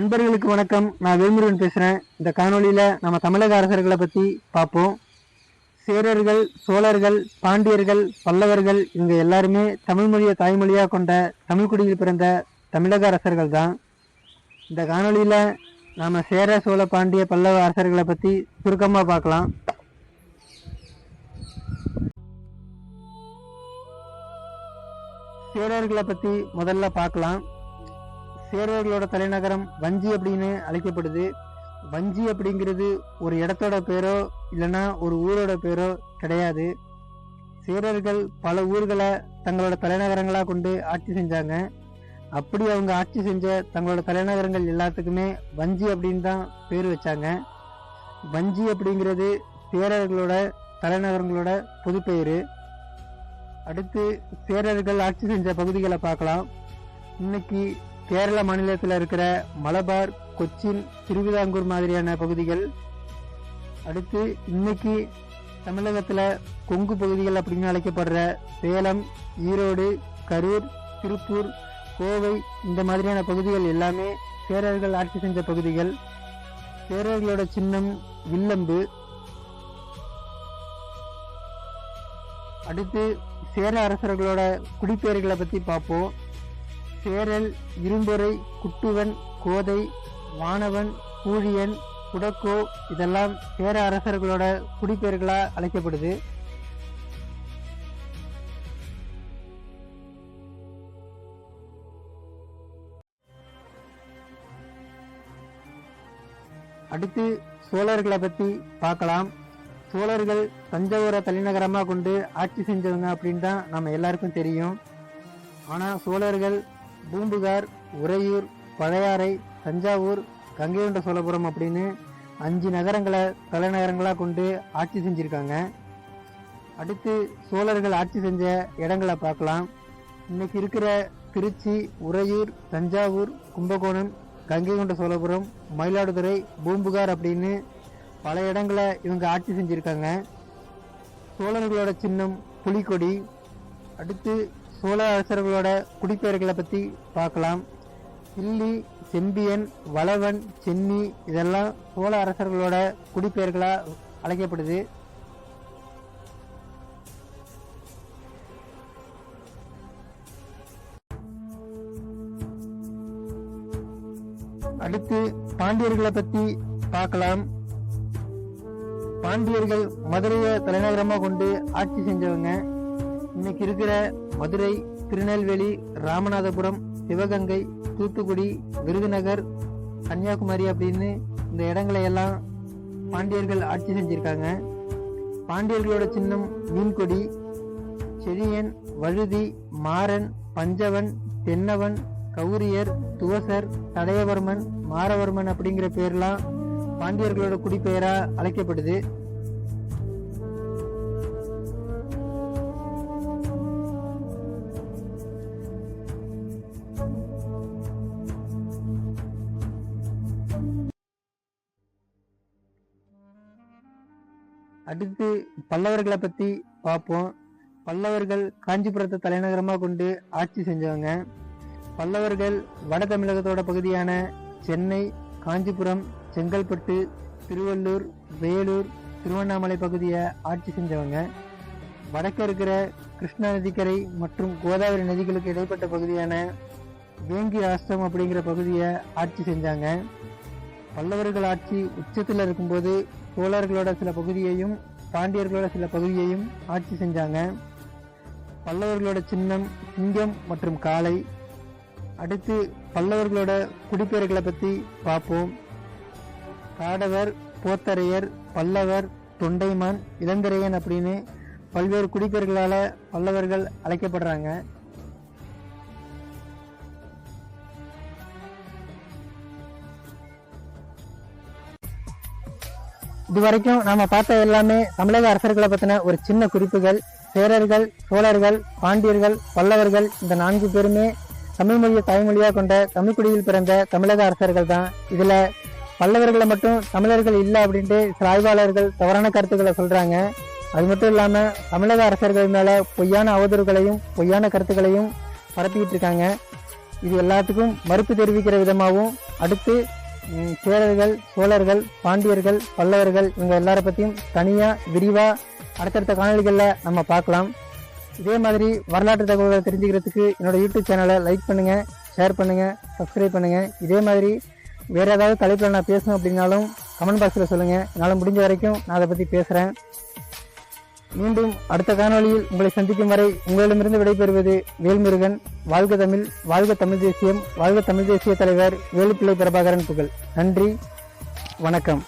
நண்பர்களுக்கு வணக்கம். நான் வேல்முருகன் பேசுகிறேன். இந்த காணொலியில் நம்ம தமிழக அரசர்களை பற்றி பார்ப்போம். சேரர்கள், சோழர்கள், பாண்டியர்கள், பல்லவர்கள் இவங்க எல்லாருமே தமிழ் மொழியை தாய்மொழியாக கொண்ட தமிழ்குடியில் பிறந்த தமிழக அரசர்கள் தான். இந்த காணொலியில் நாம் சேர, சோழ, பாண்டிய, பல்லவ அரசர்களை பற்றி சுருக்கமாக பார்க்கலாம். சேரர்களை பற்றி முதல்ல பார்க்கலாம். சேரர்களோட தலைநகரம் வஞ்சி அப்படின்னு அழைக்கப்படுது. வஞ்சி அப்படிங்கிறது ஒரு இடத்தோட பேரோ இல்லைன்னா ஒரு ஊரோட பேரோ கிடையாது. சேரர்கள் பல ஊர்களை தங்களோட தலைநகரங்களாக கொண்டு ஆட்சி செஞ்சாங்க. அப்படி அவங்க ஆட்சி செஞ்ச தங்களோட தலைநகரங்கள் எல்லாத்துக்குமே வஞ்சி அப்படின்னு தான் பேர் வச்சாங்க. வஞ்சி அப்படிங்கிறது சேரர்களோட தலைநகரங்களோட பொதுப்பெயர். அடுத்து சேரர்கள் ஆட்சி செஞ்ச பகுதிகளை பார்க்கலாம். இன்னைக்கு கேரள மாநிலத்தில் இருக்கிற மலபார், கொச்சின், திருவிதாங்கூர் மாதிரியான பகுதிகள். அடுத்து இன்னைக்கு தமிழகத்தில் கொங்கு பகுதிகள் அப்படின்னு அழைக்கப்படுற சேலம், ஈரோடு, கரூர், திருப்பூர், கோவை இந்த மாதிரியான பகுதிகள் எல்லாமே சேரர்கள் ஆட்சி செஞ்ச பகுதிகள். சேரர்களோட சின்னம் வில்லம்பு. அடுத்து சேர அரசர்களோட குடிப்பெயர்களை பற்றி பார்ப்போம். சேரல், இரும்பொறை, குட்டுவன், கோதை, வானவன், பூழியன், குடக்கோ இதெல்லாம் சேர அரசர்களோட குடிப்பெயர்களா அழைக்கப்படுது. அடுத்து சோழர்களை பத்தி பார்க்கலாம். சோழர்கள் தஞ்சாவூரை தலைநகரமா கொண்டு ஆட்சி செஞ்சவங்க அப்படின்னு தான் நம்ம எல்லாருக்கும் தெரியும். ஆனா சோழர்கள் பூம்புகார், உறையூர், பழையாறை, தஞ்சாவூர், கங்கை கொண்ட சோழபுரம் அப்படின்னு 5 நகரங்களை தலைநகரங்களாக கொண்டு ஆட்சி செஞ்சுருக்காங்க. அடுத்து சோழர்கள் ஆட்சி செஞ்ச இடங்களை பார்க்கலாம். இன்னைக்கு இருக்கிற திருச்சி, உறையூர், தஞ்சாவூர், கும்பகோணம், கங்கை கொண்ட சோழபுரம், மயிலாடுதுறை, பூம்புகார் அப்படின்னு பல இடங்களை இவங்க ஆட்சி செஞ்சுருக்காங்க. சோழர்களோட சின்னம் புலிக்கொடி. அடுத்து சோழ அரசர்களோட குடிப்பெயர்களை பற்றி பார்க்கலாம். கிள்ளி, செம்பியன், வளவன், சென்னி இதெல்லாம் சோழ அரசர்களோட குடிப்பெயர்களாக அழைக்கப்படுது. அடுத்து பாண்டியர்களை பற்றி பார்க்கலாம். பாண்டியர்கள் மதுரையை தலைநகரமாக கொண்டு ஆட்சி செஞ்சவங்க. இன்னைக்கு இருக்கிற மதுரை, திருநெல்வேலி, ராமநாதபுரம், சிவகங்கை, தூத்துக்குடி, விருதுநகர், கன்னியாகுமரி அப்படின்னு இந்த இடங்களை எல்லாம் பாண்டியர்கள் ஆட்சி செஞ்சிருக்காங்க. பாண்டியர்களோட சின்னம் மீன்கொடி. செழியன், வழுதி, மாறன், பஞ்சவன், தென்னவன், கௌரியர், துவசர், தடயவர்மன், மாரவர்மன் அப்படிங்கிற பேர்லாம் பாண்டியர்களோட குடிப்பெயரா அழைக்கப்படுது. அடுத்து பல்லவர்களை பற்றி பார்ப்போம். பல்லவர்கள் காஞ்சிபுரத்தை தலைநகரமாக கொண்டு ஆட்சி செஞ்சவங்க. பல்லவர்கள் வட தமிழகத்தோட பகுதியான சென்னை, காஞ்சிபுரம், செங்கல்பட்டு, திருவள்ளூர், வேலூர், திருவண்ணாமலை பகுதியை ஆட்சி செஞ்சவங்க. வடக்க இருக்கிற கிருஷ்ணா நதிக்கரை மற்றும் கோதாவரி நதிகளுக்கு இடைப்பட்ட பகுதியான வேங்கி ராஷ்டிரம் அப்படிங்கிற பகுதியை ஆட்சி செஞ்சாங்க. பல்லவர்கள் ஆட்சி உச்சத்தில் இருக்கும்போது சோழர்களோட சில பகுதியையும் பாண்டியர்களோட சில பகுதியையும் ஆட்சி செஞ்சாங்க. பல்லவர்களோட சின்னம் சிங்கம் மற்றும் காளை. அடுத்து பல்லவர்களோட குடிப்பெயர்களை பற்றி பார்ப்போம். காடவர், போத்தரையர், பல்லவர், தொண்டைமான், இளந்திரையன் அப்படின்னு பல்வேறு குடிப்பெயர்களால் பல்லவர்கள் அழைக்கப்படுறாங்க. இதுவரைக்கும் நாம பார்த்த எல்லாமே தமிழக அரசர்களை பத்தின ஒரு சின்ன குறிப்புகள். சேரர்கள், சோழர்கள், பாண்டியர்கள், பல்லவர்கள் இந்த 4 பேருமே தமிழ் மொழியை தாய்மொழியாக கொண்ட தமிழ்குடியில் பிறந்த தமிழக அரசர்கள் தான். இதுல பல்லவர்களை மட்டும் தமிழர்கள் இல்லை அப்படின்ட்டு சில ஆய்வாளர்கள் தவறான கருத்துக்களை சொல்றாங்க. அது மட்டும் இல்லாம தமிழக அரசர்கள் மேல பொய்யான அவதூறுகளையும் பொய்யான கருத்துக்களையும் பரப்பிக்கிட்டு இருக்காங்க. இது எல்லாத்துக்கும் மறுப்பு தெரிவிக்கிற விதமாகவும் அடுத்து சேரர்கள், சோழர்கள், பாண்டியர்கள், பல்லவர்கள் இவங்க எல்லாரை பற்றியும் தனியாக விரிவாக அடுத்தடுத்த காணொலிகளில் நம்ம பார்க்கலாம். இதே மாதிரி வரலாற்று தகவல்களை தெரிஞ்சுக்கிறதுக்கு என்னோடய யூடியூப் சேனலை லைக் பண்ணுங்கள், ஷேர் பண்ணுங்கள், சப்ஸ்கிரைப் பண்ணுங்கள். இதே மாதிரி வேறு ஏதாவது தலைப்பில் நான் பேசணும் அப்படின்னாலும் கமெண்ட் பாக்ஸில் சொல்லுங்கள். என்னால் முடிஞ்ச வரைக்கும் நான் அதை பற்றி பேசுகிறேன். மீண்டும் அடுத்த காணொலியில் உங்களை சந்திக்கும் வரை உங்களிடமிருந்து விடைபெறுவது வேல்முருகன். வாழ்க தமிழ், வாழ்க தமிழ் தேசியம், வாழ்க தமிழ் தேசிய தலைவர் வேலுப்பிள்ளை பிரபாகரன் புகழ். நன்றி, வணக்கம்.